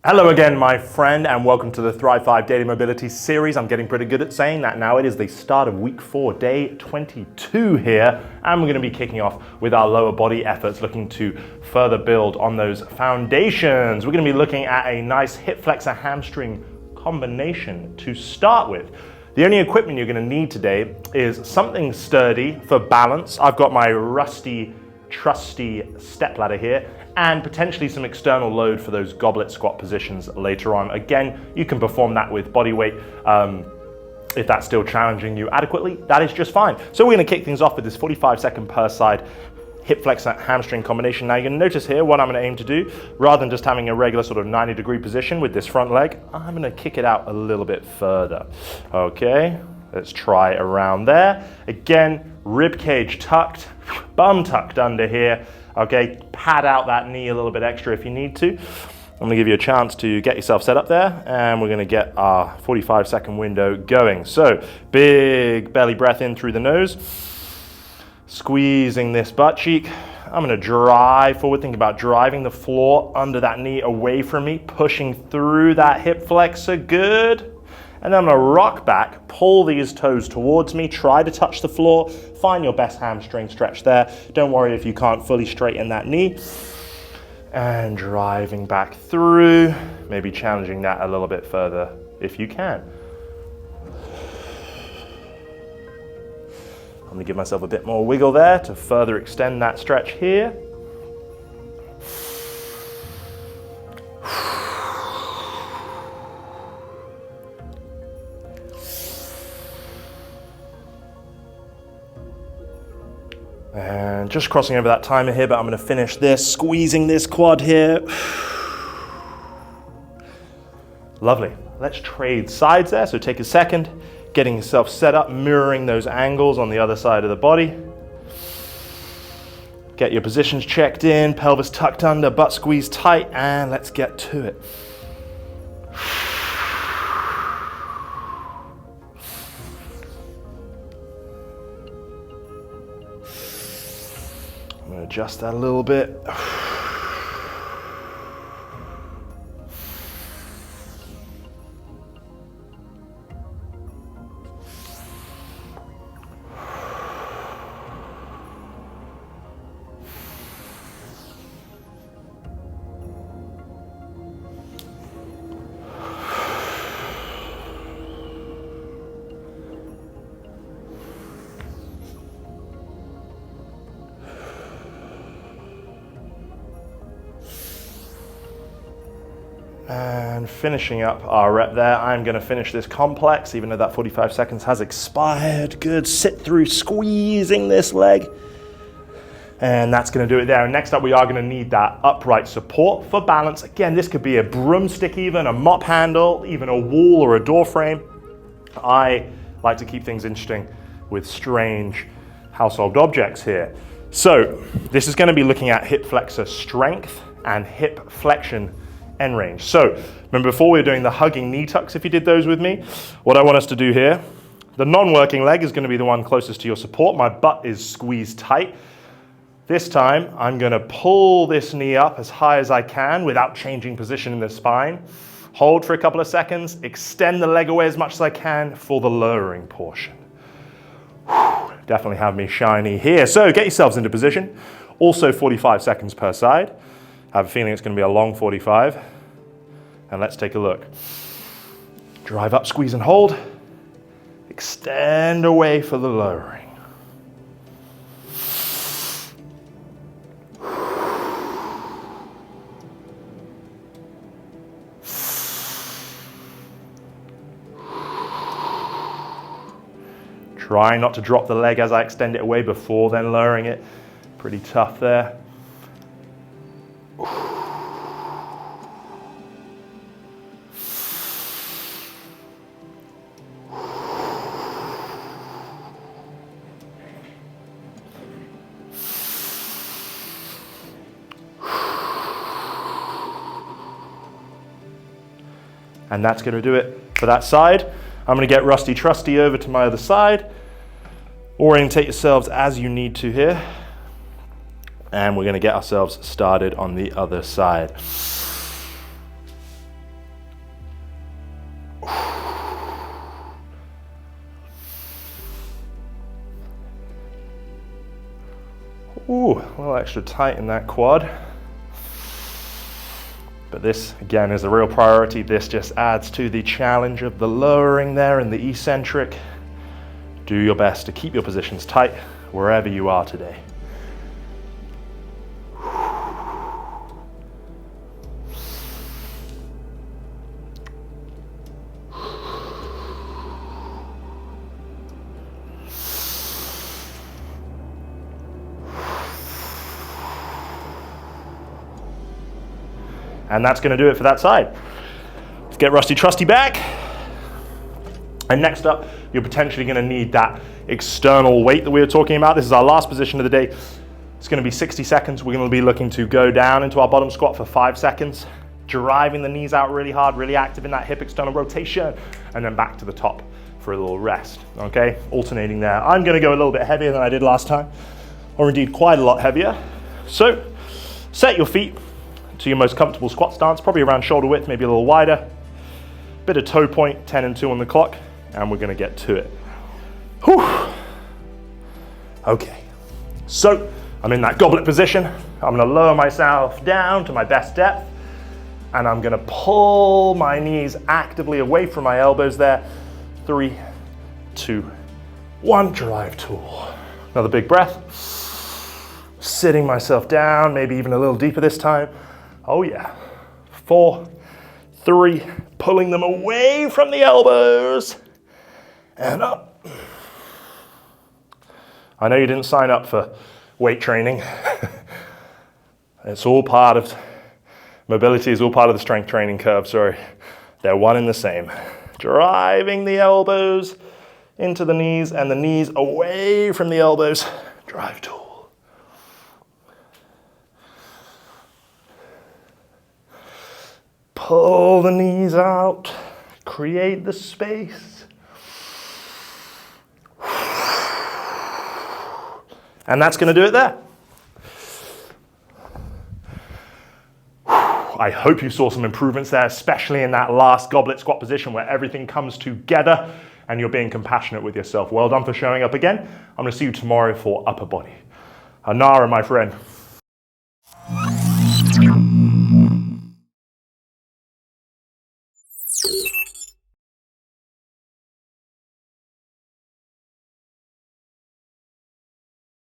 Hello again, my friend, and welcome to the Thrive 5 Daily Mobility Series. I'm getting pretty good at saying that now. It is the start of week 4, day 22 here, and we're going to be kicking off with our lower body efforts, looking to further build on those foundations. We're going to be looking at a nice hip flexor hamstring combination to start with. The only equipment you're going to need today is something sturdy for balance. I've got my rusty, trusty stepladder here, and potentially some external load for those goblet squat positions later on. Again, you can perform that with body weight. If that's still challenging you adequately, that is just fine. So we're going to kick things off with this 45-second per side hip flexor hamstring combination. Now you're going to notice here what I'm going to aim to do. Rather than just having a regular sort of 90-degree position with this front leg, I'm going to kick it out a little bit further. Okay, let's try around there. Again, rib cage tucked, bum tucked under here. Okay, pad out that knee a little bit extra if you need to. I'm going to give you a chance to get yourself set up there, and we're going to get our 45-second window going. So, big belly breath in through the nose, squeezing this butt cheek. I'm going to drive forward, think about driving the floor under that knee away from me, pushing through that hip flexor, good. And then I'm going to rock back, pull these toes towards me, try to touch the floor, find your best hamstring stretch there. Don't worry if you can't fully straighten that knee. And driving back through, maybe challenging that a little bit further if you can. I'm going to give myself a bit more wiggle there to further extend that stretch here. And just crossing over that timer here, but I'm going to finish this, squeezing this quad here. Lovely. Let's trade sides there. So take a second, getting yourself set up, mirroring those angles on the other side of the body. Get your positions checked in, pelvis tucked under, butt squeezed tight, and let's get to it. I'm going to adjust that a little bit. And finishing up our rep there, I'm going to finish this complex, even though that 45 seconds has expired. Good, sit through squeezing this leg. And that's going to do it there. And next up, we are going to need that upright support for balance. Again, this could be a broomstick even, a mop handle, even a wall or a door frame. I like to keep things interesting with strange household objects here. So this is going to be looking at hip flexor strength and hip flexion end range. So remember before we were doing the hugging knee tucks, if you did those with me, what I want us to do here, the non-working leg is going to be the one closest to your support. My butt is squeezed tight. This time I'm going to pull this knee up as high as I can without changing position in the spine. Hold for a couple of seconds, extend the leg away as much as I can for the lowering portion. Whew, definitely have me shiny here. So get yourselves into position. Also 45 seconds per side. I have a feeling it's going to be a long 45. And let's take a look. Drive up, squeeze and hold. Extend away for the lowering. Try not to drop the leg as I extend it away before then lowering it. Pretty tough there. And that's going to do it for that side. I'm going to get rusty trusty over to my other side. Orientate yourselves as you need to here. And we're going to get ourselves started on the other side. Ooh, a little extra tight in that quad. But this, again, is a real priority. This just adds to the challenge of the lowering there and the eccentric. Do your best to keep your positions tight wherever you are today. And that's going to do it for that side. Let's get Rusty Trusty back. And next up, you're potentially going to need that external weight that we were talking about. This is our last position of the day. It's going to be 60 seconds. We're going to be looking to go down into our bottom squat for 5 seconds, driving the knees out really hard, really active in that hip external rotation, and then back to the top for a little rest, okay? Alternating there. I'm going to go a little bit heavier than I did last time, or indeed quite a lot heavier. So set your feet to your most comfortable squat stance, probably around shoulder width, maybe a little wider. Bit of toe point, 10 and 2 on the clock, and we're gonna get to it. Whew. Okay, so I'm in that goblet position. I'm gonna lower myself down to my best depth, and I'm gonna pull my knees actively away from my elbows there. 3, 2, 1, drive tool. Another big breath. Sitting myself down, maybe even a little deeper this time. Oh yeah. 4, 3, pulling them away from the elbows and up. I know you didn't sign up for weight training. It's all part of, mobility is all part of the strength training curve, sorry. They're one and the same. Driving the elbows into the knees and the knees away from the elbows. Drive tool. Pull the knees out, create the space. And that's going to do it there. I hope you saw some improvements there, especially in that last goblet squat position where everything comes together and you're being compassionate with yourself. Well done for showing up again. I'm going to see you tomorrow for upper body. Anara, my friend.